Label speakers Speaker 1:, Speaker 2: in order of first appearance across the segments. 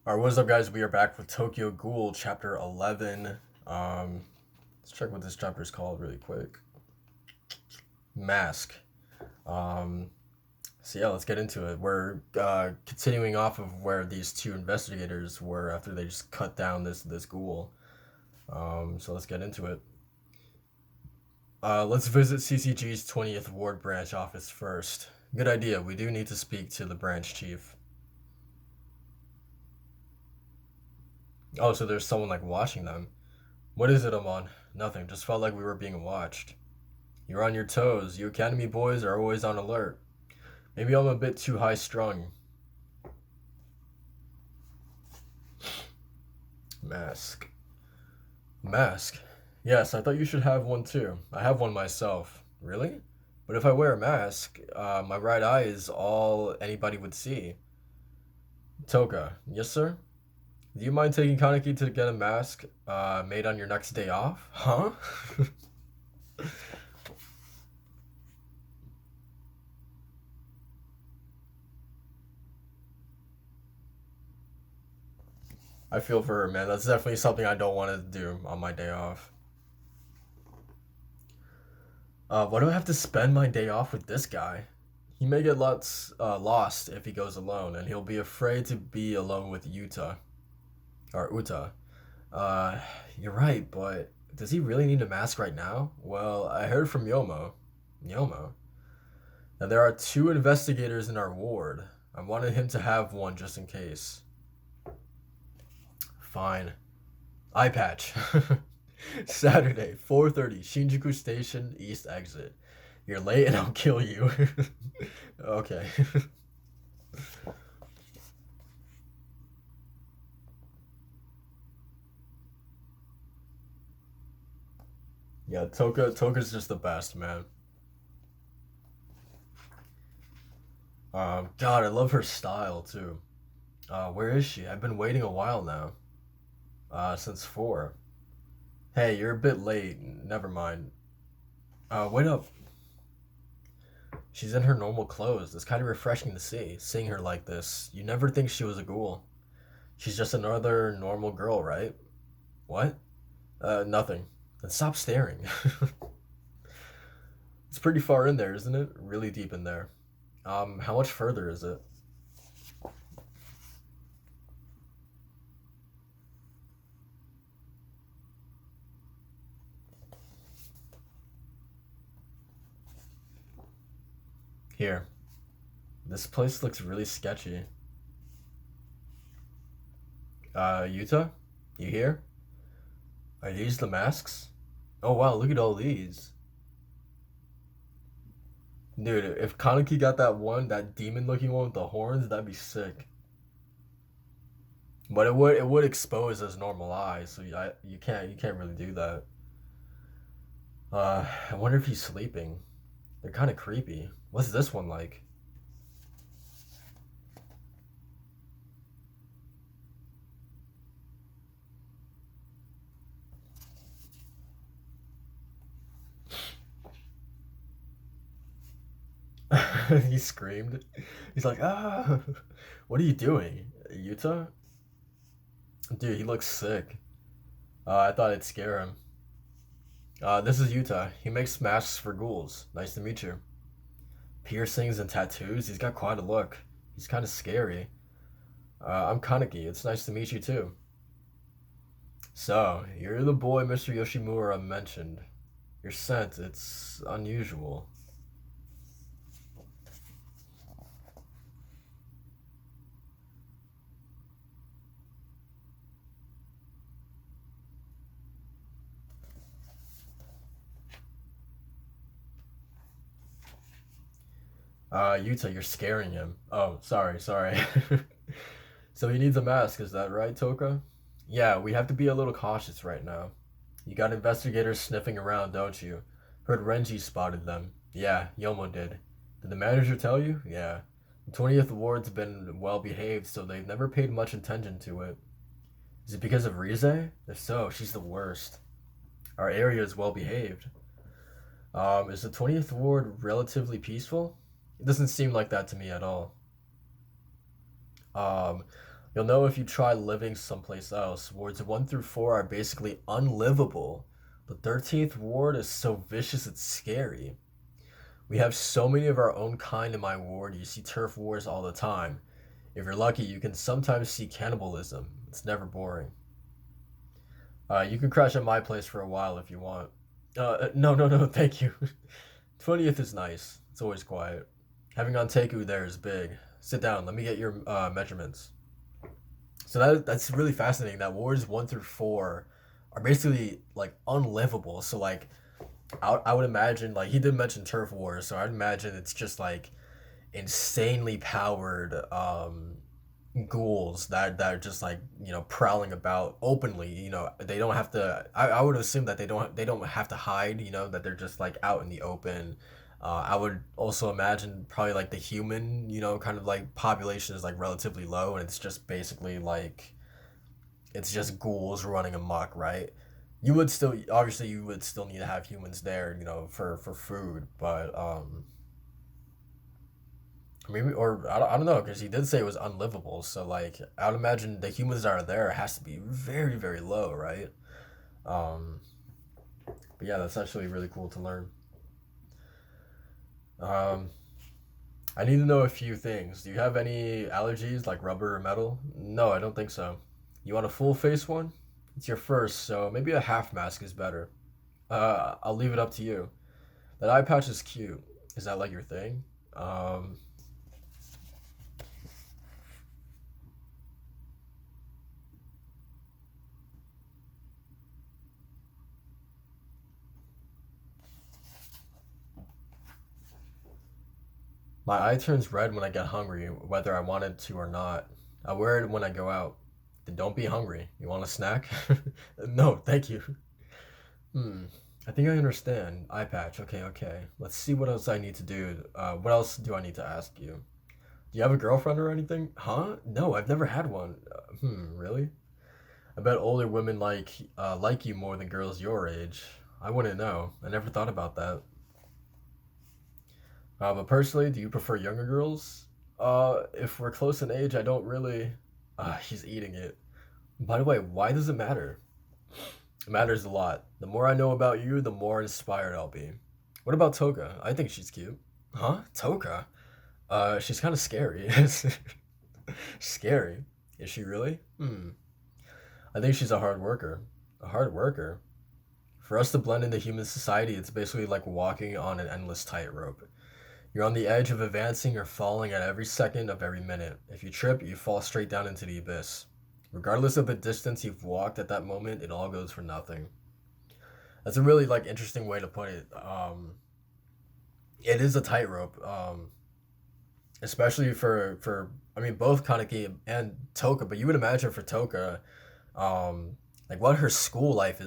Speaker 1: Alright, what's up, guys? We are back with Tokyo Ghoul, chapter 11. Let's check what this chapter is called really quick. Mask. Um, so yeah, let's get into it. We're continuing off of where these two investigators were after they just cut down this ghoul. So let's get into it. Let's visit CCG's 20th Ward branch office first. Good idea. We do need to speak to the branch chief. Oh, so there's someone like watching them. What is it, Amon? Nothing. Just felt like we were being watched. You're on your toes. You Academy boys are always on alert. Maybe I'm a bit too high strung. Mask. Mask? Yes, I thought you should have one too. I have one myself. Really? But if I wear a mask, my right eye is all anybody would see. Toka. Yes, sir? Do you mind taking Kaneki to get a mask made on your next day off? Huh? I feel for her, man. That's definitely something I don't want to do on my day off. Why do I have to spend my day off with this guy? He may get lost if he goes alone, and he'll be afraid to be alone with Yuta. Or Uta. Uh, you're right, but does he really need a mask right now? Well, I heard from Yomo. Yomo? Now, there are two investigators in our ward. I wanted him to have one just in case. Fine. Eye patch. Saturday, 4:30, Shinjuku Station, East exit. You're late and I'll kill you. Okay. Yeah, Toka's just the best, man. God, I love her style too. Where is she? I've been waiting a while now. Since 4. Hey, you're a bit late. Never mind. Wait up. She's in her normal clothes. It's kind of refreshing to see. Seeing her like this, you never think she was a ghoul. She's just another normal girl, right? What? Nothing. Then stop staring. It's pretty far in there, isn't it? Really deep in there. How much further is it? Here. This place looks really sketchy. Yuta? You here? Are these the masks? Oh wow, look at all these. Dude, if Kaneki got that one, that demon looking one with the horns, that'd be sick. But it would expose his normal eyes, so you can't really do that. I wonder if he's sleeping. They're kind of creepy. What's this one like? He screamed. He's like, ah, what are you doing, Yuta? Dude, he looks sick. I thought it'd scare him. This is Yuta. He makes masks for ghouls. Nice to meet you. Piercings and tattoos. He's got quite a look. He's kind of scary. I'm Kaneki. It's nice to meet you too. So, you're the boy Mr. Yoshimura mentioned. Your scent, it's unusual. Yuta, you're scaring him. Oh, sorry. So he needs a mask, is that right, Toka? Yeah, we have to be a little cautious right now. You got investigators sniffing around, don't you? Heard Renji spotted them. Yeah, Yomo did. Did the manager tell you? Yeah. The 20th ward's been well behaved, so they've never paid much attention to it. Is it because of Rize? If so, she's the worst. Our area is well behaved. Is the 20th ward relatively peaceful? It doesn't seem like that to me at all. Um, You'll know if you try living someplace else. Wards 1 through 4 are basically unlivable. The 13th ward is so vicious it's scary. We have so many of our own kind in my ward, you see turf wars all the time. If you're lucky, you can sometimes see cannibalism. It's never boring. You can crash at my place for a while if you want. No, no, no, thank you. 20th is nice. It's always quiet. Having on Teku there is big. Sit down, let me get your measurements. So that's really fascinating that wards 1 through 4 are basically like unlivable. So like I would imagine like he did mention turf wars, so I'd imagine it's just like insanely powered ghouls that are just like prowling about openly. They don't have to. I would assume that they don't have to hide. That they're just like out in the open. I would also imagine probably like the human kind of like population is like relatively low, and it's just basically like it's just ghouls running amok, right? You would still obviously you would still need to have humans there, for food, but maybe or I don't know because he did say it was unlivable. So like I would imagine the humans that are there has to be very very low, right? Um, but yeah, that's actually really cool to learn. Um, I need to know a few things. Do you have any allergies like rubber or metal? No, I don't think so. You want a full face one? It's your first, so maybe a half mask is better. I'll leave it up to you. That eye patch is cute. Is that like your thing? Um, my eye turns red when I get hungry, whether I wanted to or not. I wear it when I go out. Then don't be hungry. You want a snack? No, thank you. Hmm. I think I understand. Eye patch. Okay, okay. Let's see what else I need to do. What else do I need to ask you? Do you have a girlfriend or anything? Huh? No, I've never had one. Really? I bet older women like you more than girls your age. I wouldn't know. I never thought about that. But personally, do you prefer younger girls? If we're close in age, I don't really. He's eating it. By the way, why does it matter? It matters a lot. The more I know about you, the more inspired I'll be. What about Toka? I think she's cute. Huh? Toka? She's kind of scary. Scary? Is she really? I think she's a hard worker. A hard worker? For us to blend into human society, it's basically like walking on an endless tightrope. You're on the edge of advancing or falling at every second of every minute. If you trip, you fall straight down into the abyss. Regardless of the distance you've walked at that moment, it all goes for nothing. That's a really like interesting way to put it. It is a tightrope, especially for I mean both Kaneki and Toka. But you would imagine for Toka, like what her school life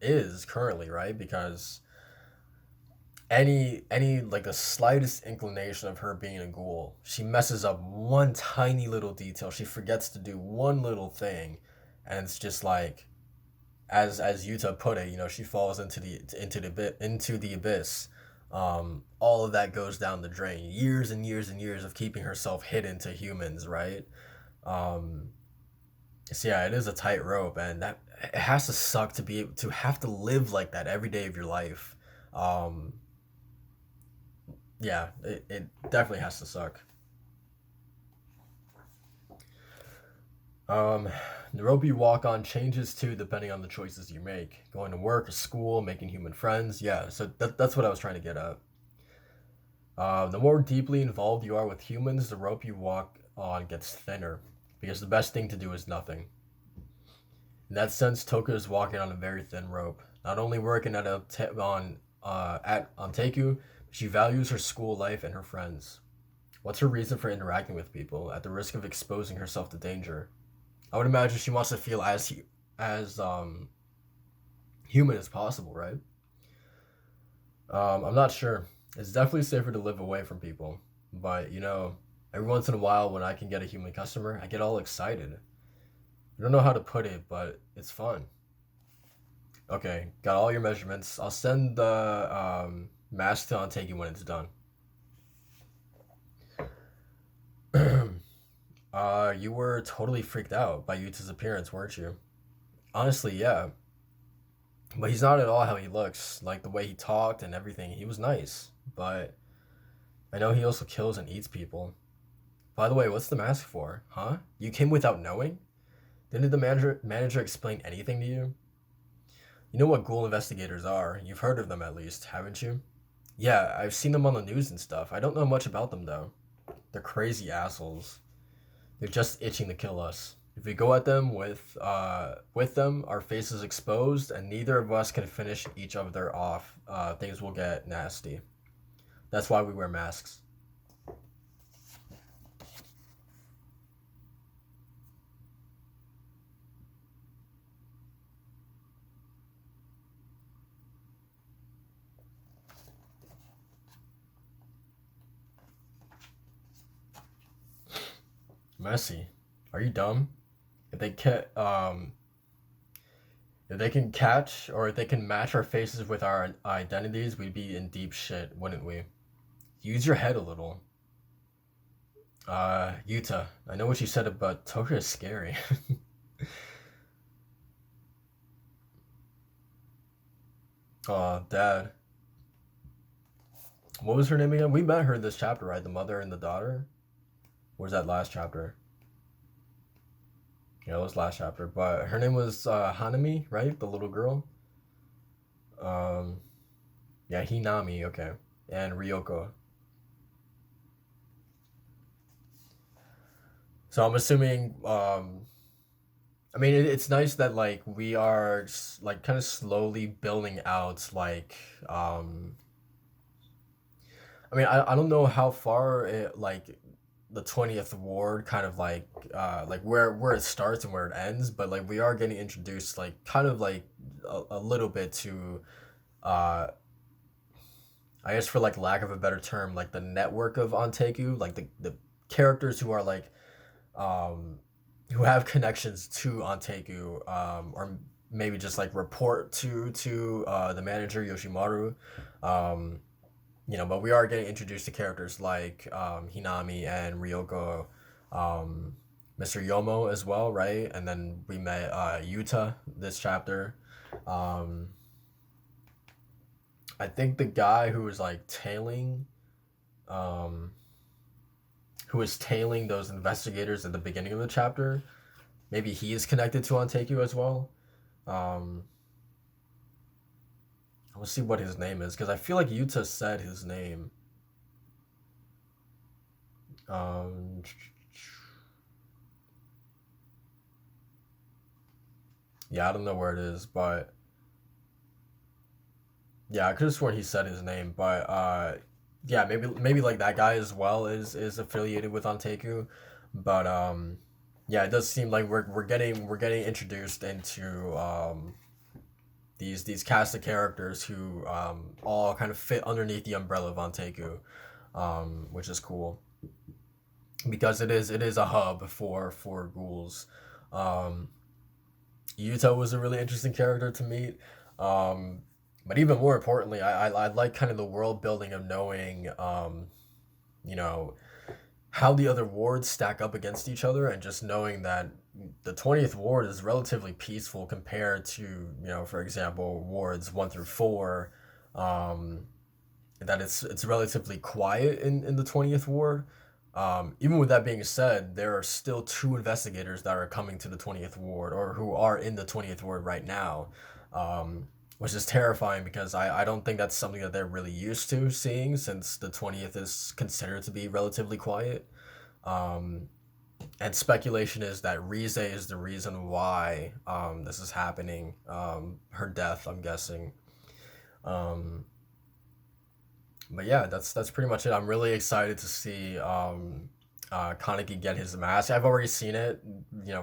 Speaker 1: is currently, right? Because any like the slightest inclination of her being a ghoul, she messes up one tiny little detail. She forgets to do one little thing, and it's just like as Yuta put it, she falls into the abyss. All of that goes down the drain. Years and years and years of keeping herself hidden to humans, right? Um, so yeah, it is a tightrope, and that it has to suck to be able to have to live like that every day of your life. Um, yeah, it definitely has to suck. Um, the rope you walk on changes too depending on the choices you make. Going to work, school, making human friends. Yeah, so that's what I was trying to get at. The more deeply involved you are with humans, the rope you walk on gets thinner, because the best thing to do is nothing. In that sense, Toka is walking on a very thin rope. Not only working on Teku, she values her school life and her friends. What's her reason for interacting with people at the risk of exposing herself to danger? I would imagine she wants to feel as human as possible, right? I'm not sure. It's definitely safer to live away from people, but every once in a while when I can get a human customer, I get all excited. I don't know how to put it, but it's fun. Okay, got all your measurements. I'll send the mask to Anteki when it's done. You were totally freaked out by Yuta's appearance, weren't you? Honestly, yeah. But he's not at all how he looks. Like the way he talked and everything, he was nice. But I know he also kills and eats people. By the way, what's the mask for? Huh? You came without knowing? Didn't the manager explain anything to you? You know what ghoul investigators are. You've heard of them at least, haven't you? Yeah, I've seen them on the news and stuff. I don't know much about them though. They're crazy assholes. They're just itching to kill us. If we go at them with them, our faces exposed, and neither of us can finish each other off. Things will get nasty. That's why we wear masks. Messy. Are you dumb? If they can, if they can catch or if they can match our faces with our identities, we'd be in deep shit, wouldn't we? Use your head a little. Yuta, I know what you said, but Toka is scary. Dad. What was her name again? We met her in this chapter, right? The mother and the daughter? Where's that last chapter? Yeah, it was last chapter. But her name was Hanami, right? The little girl. Um, yeah, Hinami. Okay, and Ryoko. So I'm assuming. I mean, it's nice that like we are like kind of slowly building out like. I mean, I don't know how far like the 20th ward kind of like where it starts and where it ends, but like we are getting introduced like kind of like a little bit to uh I guess for like lack of a better term, like the network of Anteku, like the characters who are like um who have connections to Anteku, or maybe just like report to the manager Yoshimaru. Um but we are getting introduced to characters like Hinami and Ryoko, um, Mr. Yomo as well, right? And then we met Yuta this chapter. Um, I think the guy who was like um, who was tailing those investigators at the beginning of the chapter, maybe he is connected to Anteku as well. Um, let's see what his name is because I feel like Yuta said his name. Um, yeah, I don't know where it is, but yeah, I could have sworn he said his name, but yeah, maybe like that guy as well is affiliated with Anteku, but yeah, it does seem like we're getting introduced into these cast of characters who all kind of fit underneath the umbrella of Anteku, which is cool because it is a hub for ghouls. Um, Yuta was a really interesting character to meet. Um, but even more importantly, I like kind of the world building of knowing, you know, how the other wards stack up against each other, and just knowing that the 20th ward is relatively peaceful compared to, for example, wards 1 through 4. Um, that it's relatively quiet in the 20th ward. Even with that being said, there are still two investigators that are coming to the 20th ward or who are in the 20th ward right now, um, which is terrifying because I don't think that's something that they're really used to seeing since the 20th is considered to be relatively quiet. Um, and speculation is that Rize is the reason why this is happening. Her death, I'm guessing. Um, but yeah, that's pretty much it. I'm really excited to see Kaneki get his mask. I've already seen it,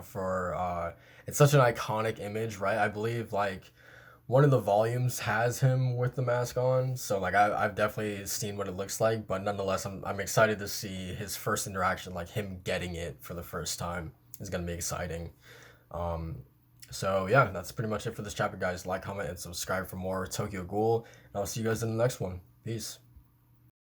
Speaker 1: for it's such an iconic image, right? I believe like one of the volumes has him with the mask on, so like I've definitely seen what it looks like, but nonetheless, I'm excited to see his first interaction, like him getting it for the first time is gonna be exciting. Um, so yeah, that's pretty much it for this chapter, guys. Like, comment, and subscribe for more Tokyo Ghoul, and I'll see you guys in the next one. Peace.